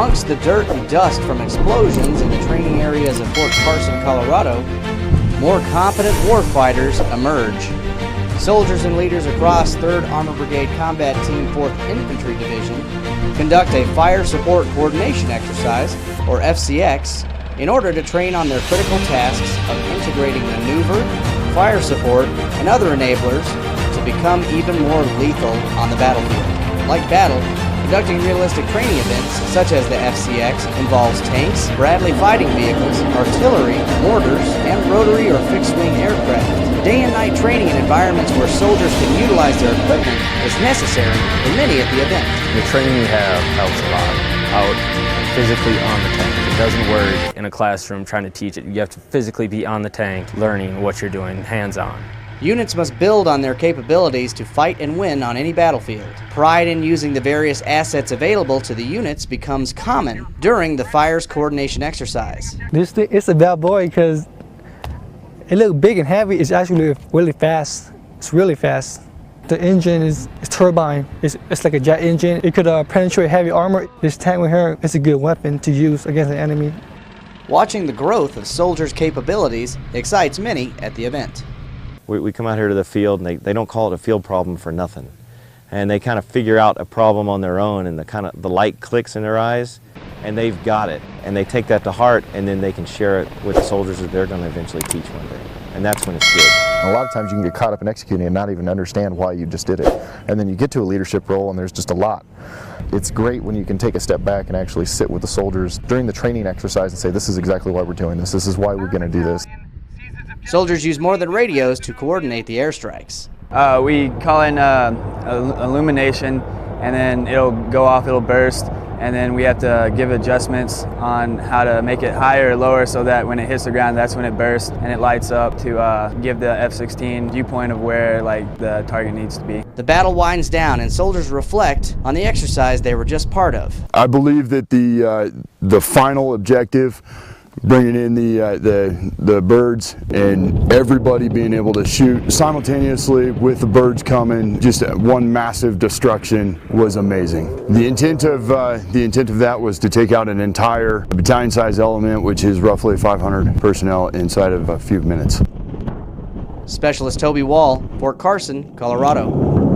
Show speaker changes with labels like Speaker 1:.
Speaker 1: Amongst the dirt and dust from explosions in the training areas of Fort Carson, Colorado, more competent warfighters emerge. Soldiers and leaders across 3rd Armored Brigade Combat Team 4th Infantry Division conduct a Fire Support Coordination Exercise, or FCX, in order to train on their critical tasks of integrating maneuver, fire support, and other enablers to become even more lethal on the battlefield. Like battle, conducting realistic training events such as the FCX involves tanks, Bradley fighting vehicles, artillery, mortars, and rotary or fixed-wing aircraft. Day and night training in environments where soldiers can utilize their equipment is necessary for many at the event.
Speaker 2: The training we have helps a lot out physically on the tank. It doesn't work in a classroom trying to teach it. You have to physically be on the tank learning what you're doing hands-on.
Speaker 1: Units must build on their capabilities to fight and win on any battlefield. Pride in using the various assets available to the units becomes common during the Fires Coordination Exercise.
Speaker 3: This thing, it's a bad boy because it looks big and heavy. It's actually really fast. It's really fast. The engine is turbine. It's like a jet engine. It could penetrate heavy armor. This tank right here is a good weapon to use against an enemy.
Speaker 1: Watching the growth of soldiers' capabilities excites many at the event.
Speaker 4: We come out here to the field and they don't call it a field problem for nothing. And they kind of figure out a problem on their own and the light clicks in their eyes and they've got it. And they take that to heart and then they can share it with the soldiers that they're going to eventually teach one day. And that's when it's good.
Speaker 5: A lot of times you can get caught up in executing and not even understand why you just did it. And then you get to a leadership role and there's just a lot. It's great when you can take a step back and actually sit with the soldiers during the training exercise and say, this is exactly why we're doing this. This is why we're going to do this.
Speaker 1: Soldiers use more than radios to coordinate the airstrikes.
Speaker 6: We call in illumination, and then it'll go off, it'll burst, and then we have to give adjustments on how to make it higher or lower so that when it hits the ground, that's when it bursts and it lights up to give the F-16 viewpoint of where the target needs to be.
Speaker 1: The battle winds down and soldiers reflect on the exercise they were just part of.
Speaker 7: I believe that the final objective, bringing in the birds and everybody being able to shoot simultaneously with the birds coming, just one massive destruction, was amazing. The intent of that was to take out an entire battalion-sized element, which is roughly 500 personnel, inside of a few minutes.
Speaker 1: Specialist Toby, Fort Carson, Colorado.